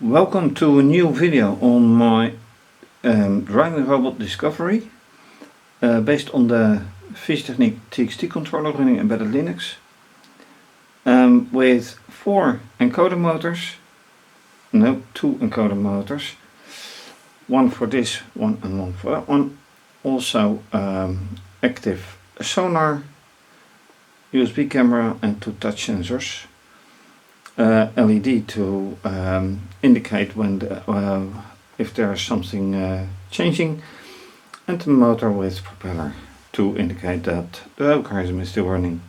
Welcome to a new video on my driving robot discovery based on the fischertechnik TXT controller running embedded Linux with two encoder motors, one for this one and one for that one, also active sonar, USB camera and two touch sensors. LED to indicate when if there is something changing, and the motor with propeller to indicate that the algorithm is still running.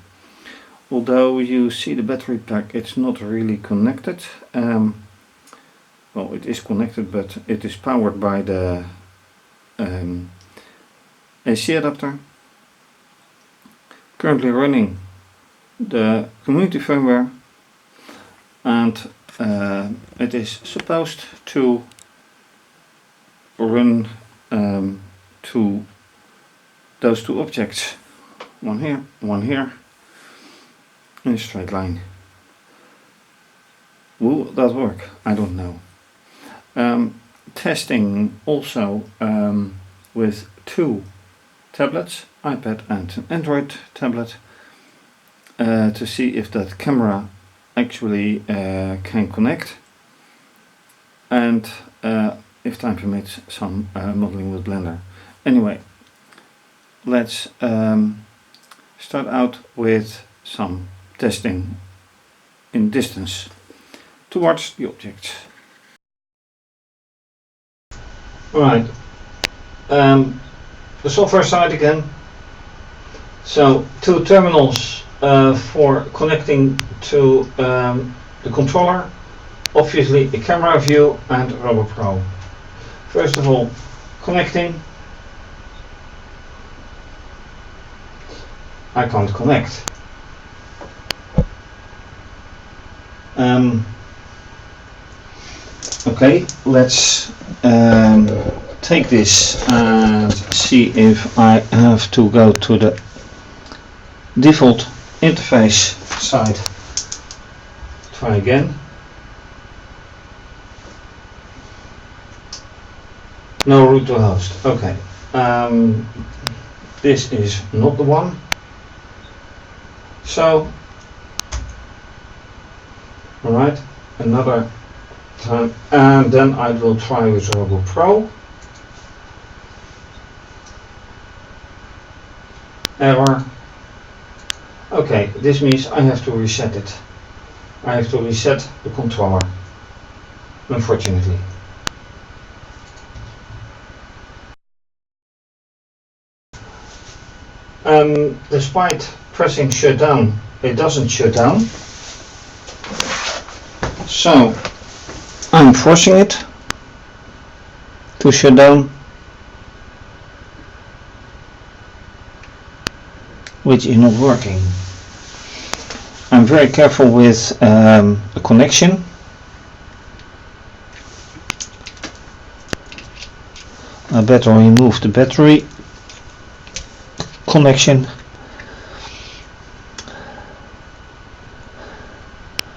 Although you see the battery pack, it's not really connected. Well, it is connected, but it is powered by the AC adapter. Currently running the community firmware, and it is supposed to run to those two objects, one here, in a straight line. Will that work? I don't know. Testing also with two tablets, iPad and an Android tablet, to see if that camera actually can connect, and if time permits, some modeling with Blender. Anyway, let's start out with some testing in distance towards the objects. Right, the software side again. So two terminals for connecting to the controller, obviously a camera view and Robot Pro. First of all, connecting. I can't connect. Okay, let's take this and see if I have to go to the default interface side. Try again. No root to host. Okay. This is not the one. So, alright, another time, and then I will try with Robot Pro. Error. Okay, this means I have to reset it. I have to reset the controller, unfortunately. Despite pressing shut down, it doesn't shut down. So I'm forcing it to shut down, which is not working. I'm very careful with the connection. I better remove the battery connection.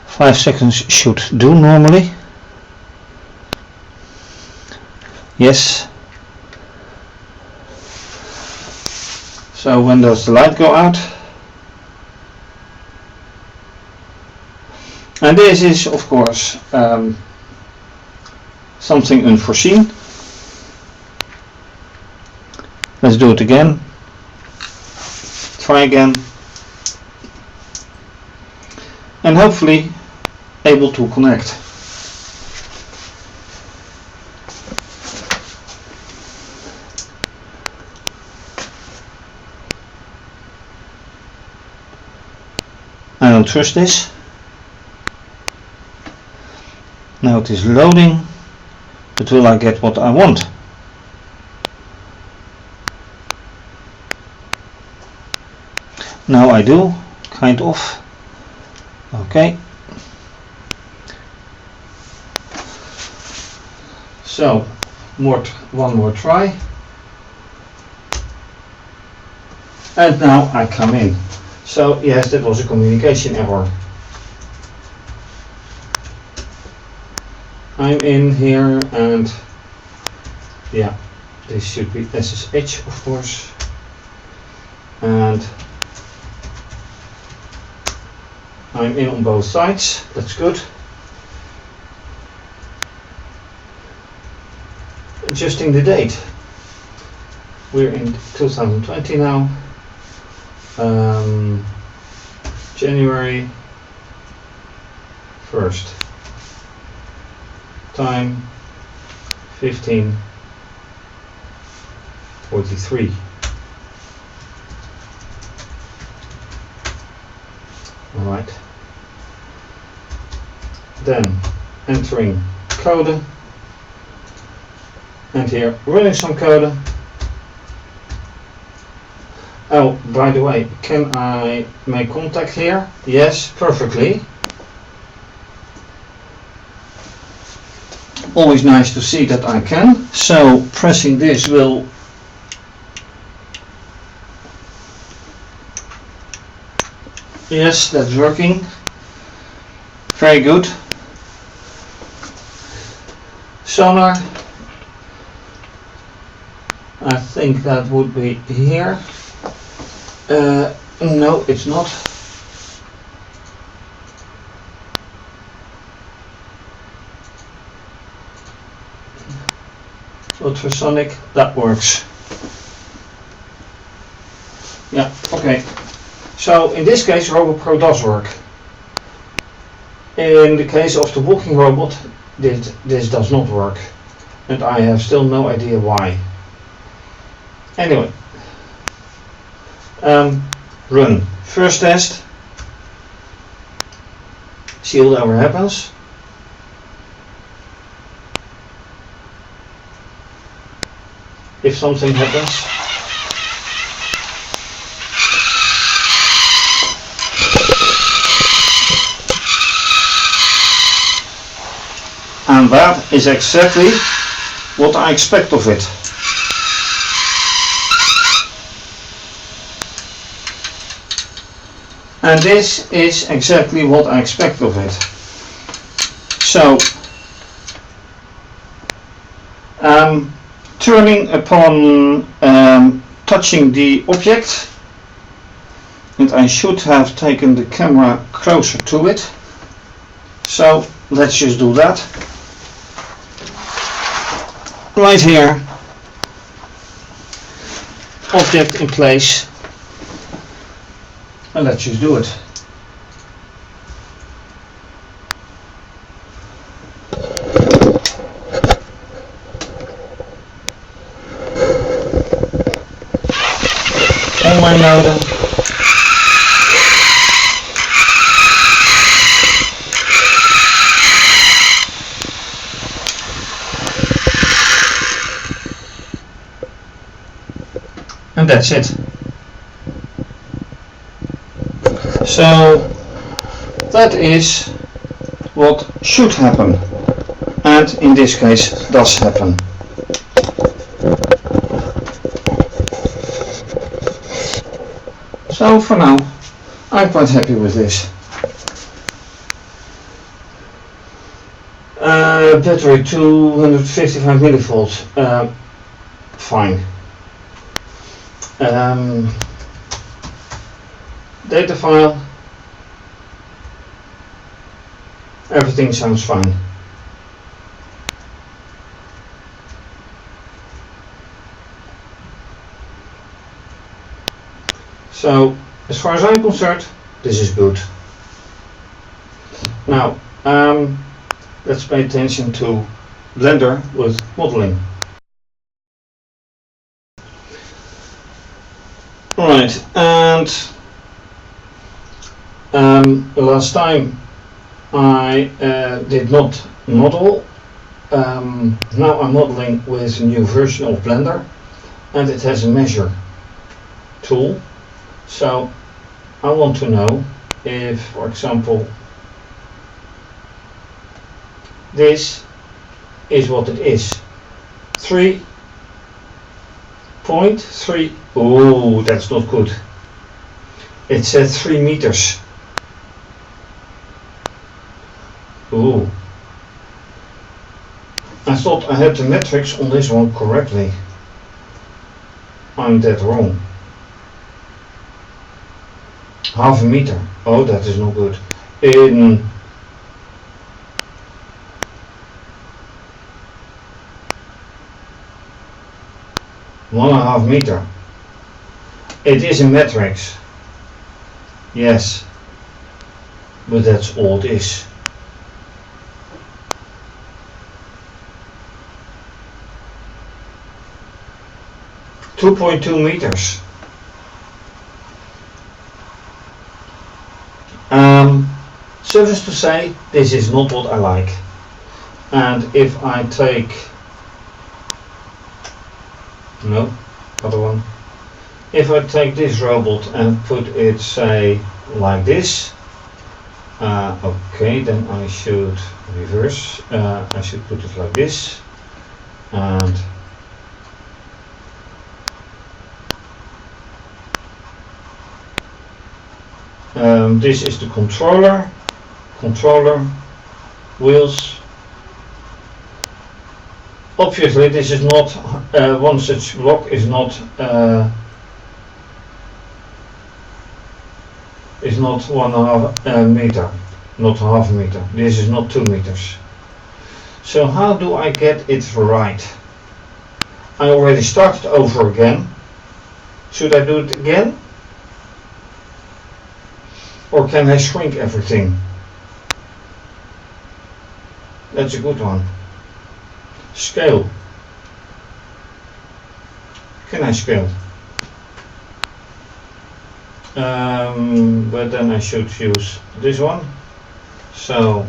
5 seconds should do normally. Yes. So when does the light go out? And this is, of course, something unforeseen. Let's do it again. Try again. And hopefully able to connect. I don't trust this. Now it is loading, but will I get what I want? Now I do, kind of. Okay. So, one more try. And now I come in. So yes, that was a communication error. I'm in here, and yeah, this should be SSH, of course, and I'm in on both sides. That's good. Adjusting the date. We're in 2020 now. January 1st. Time 15:43. Alright. Then entering code. And here running some code. Oh, by the way, can I make contact here? Yes, perfectly. Always nice to see that I can. So pressing this will yes, that's working. Very good. Sonar. I think that would be here. No, it's not. Ultrasonic, that works. Yeah, okay. So in this case, RoboPro does work. In the case of the walking robot, this does not work. And I have still no idea why. Anyway. Run. First test. See whatever happens. If something happens. And that is exactly what I expect of it. And this is exactly what I expect of it. So, turning upon touching the object, and I should have taken the camera closer to it. So, let's just do that. Right here, object in place. And let's just do it. On my modem. And that's it. So that is what should happen, and in this case does happen. So for now I'm quite happy with this. Battery 255 millivolts, fine. Data file, everything sounds fine. So, as far as I'm concerned, this is good. Now, let's pay attention to Blender with modeling. Right, and last time I did not model. Now I'm modeling with a new version of Blender, and it has a measure tool. So I want to know if, for example, this is what it is. 3.3. Oh, that's not good. It said 3 meters. Oh. thought I had the metrics on this one correctly. I'm that wrong. Half a meter. Oh, that is not good. In 1.5 meter. It is in metrics. Yes. But that's all it is. .2 meters. Suffice to say, this is not what I like. And if I take, no, other one. If I take this robot and put it, say, like this, okay, then I should reverse. I should put it like this, and this is the controller, wheels. Obviously this is not, one such block is not 1.5 meter, not half a meter. This is not 2 meters. So how do I get it right? I already started over again. Should I do it again? Or can I shrink everything? That's a good one. Scale. Can I scale? But then I should use this one. So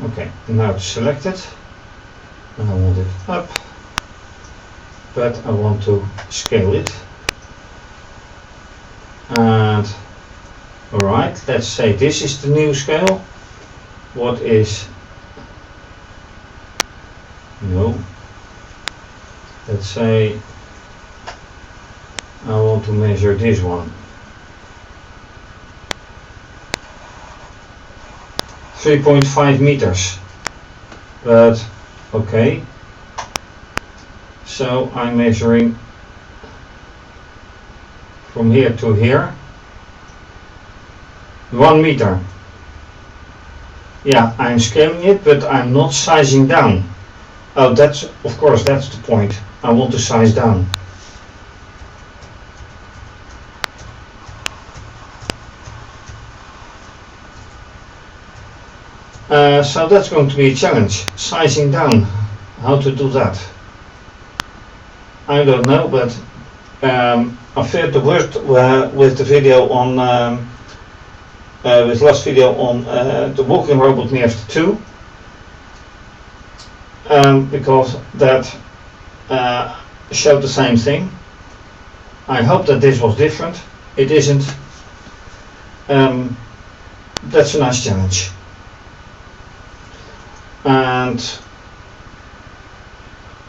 okay, now it's selected. And I want it up, but I want to scale it. And alright, let's say this is the new scale. What is, no, let's say I want to measure this one. 3.5 meters, but okay, so I'm measuring from here to here, 1 meter. Yeah, I'm scaling it, but I'm not sizing down. Oh, that's, of course, that's the point. I want to size down. So that's going to be a challenge, sizing down. How to do that? I don't know, but I fared the worst with the video on, with last video on the walking robot near the 2, because that showed the same thing. I hope that this was different. It isn't. That's a nice challenge. And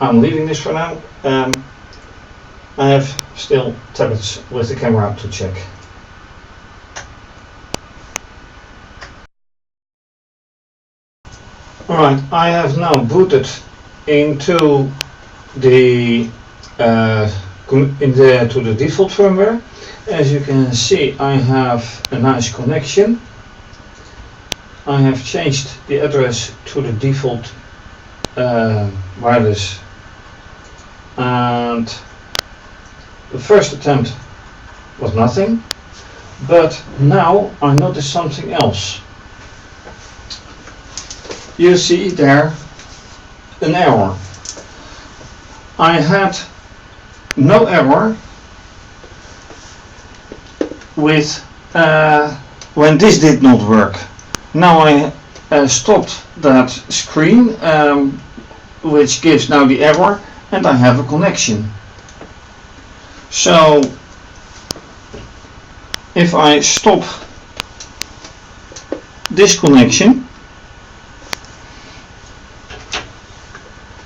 I'm leaving this for now. I have still tablets with the camera to check. Alright, I have now booted into the to the default firmware. As you can see, I have a nice connection. I have changed the address to the default wireless, and the first attempt was nothing, but now I notice something else. You see there an error. I had no error with when this did not work. Now I stopped that screen, which gives now the error, and I have a connection. So if I stop this connection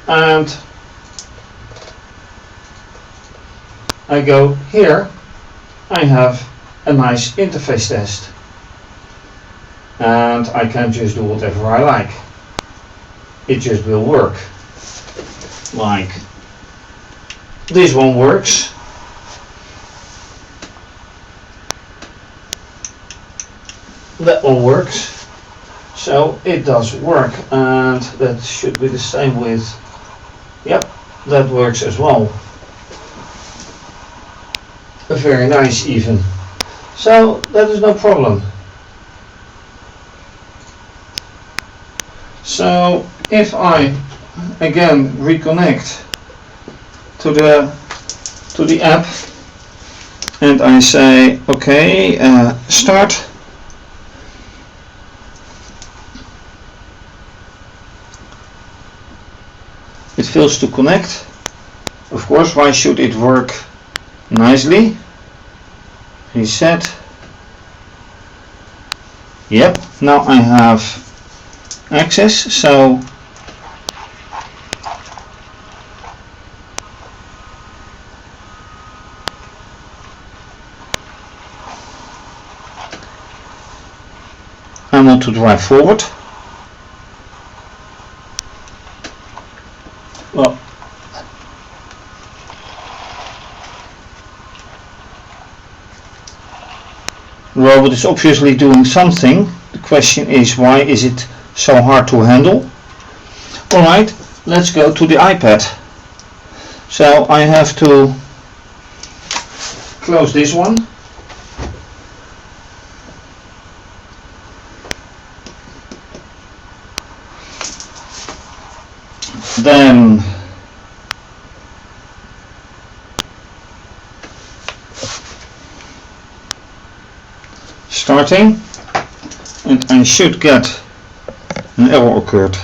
and I go here, I have a nice interface test, and I can just do whatever I like. It just will work. Like this one works. That one works. So it does work, and that should be the same with, yep, that works as well. Very nice even. So that is no problem. So if I again reconnect to the app and I say okay, start, it fails to connect. Of course, why should it work nicely? Reset. Yep, now I have access, so I want to drive forward. Well, the robot is obviously doing something. The question is, why is it so hard to handle? Alright, let's go to the iPad. So I have to close this one. Then starting, and I should get an error occurred.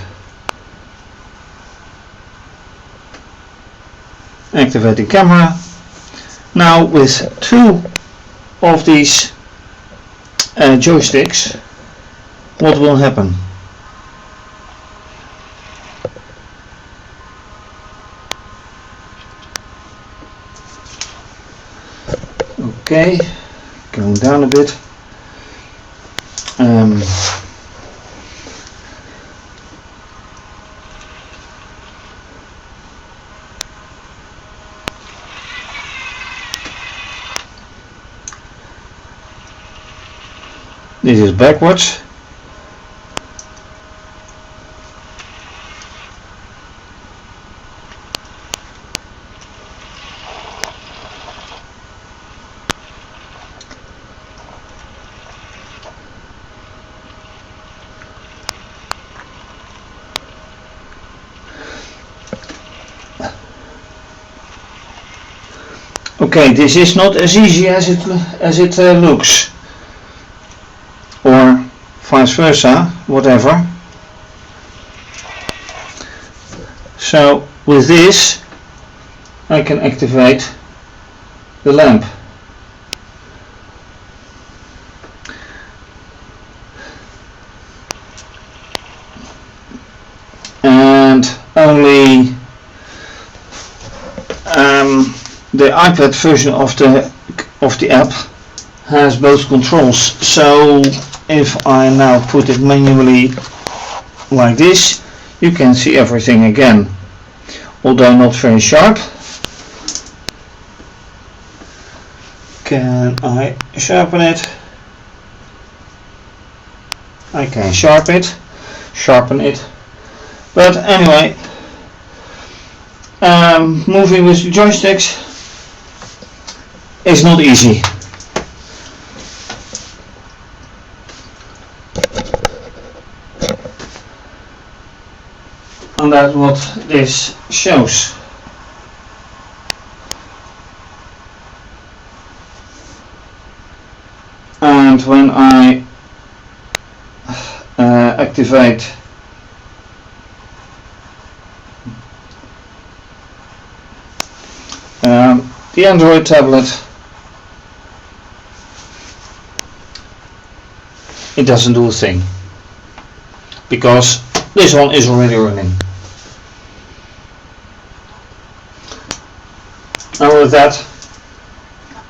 Activating camera. Now with two of these joysticks, what will happen? Okay, going down a bit. This is backwards. Okay, this is not as easy as it looks, or vice versa, whatever. So with this I can activate the lamp. And only the iPad version of the app has both controls. So if I now put it manually like this, you can see everything again, although not very sharp. Can I sharpen it? I can sharpen it. But anyway, moving with the joysticks is not easy. And that's what this shows. And when I activate the Android tablet, it doesn't do a thing, because this one is already running. And with that,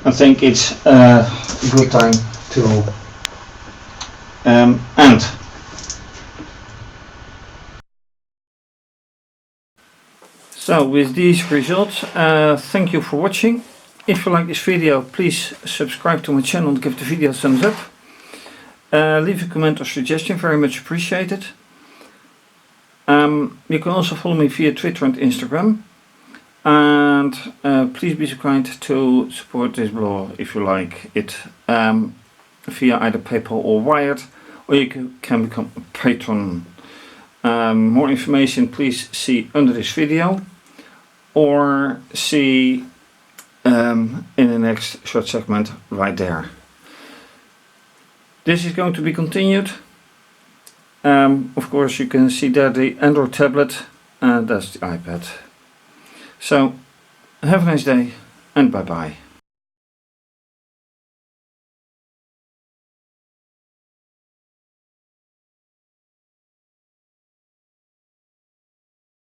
I think it's a good time to end. So with these results, thank you for watching. If you like this video, please subscribe to my channel and give the video a thumbs up. Leave a comment or suggestion, very much appreciated. You can also follow me via Twitter and Instagram. And please be so kind to support this blog if you like it, via either PayPal or Wired, or you can become a patron. More information please see under this video, or see in the next short segment right there. This is going to be continued. Of course you can see there the Android tablet, and that's the iPad. So have a nice day and bye bye.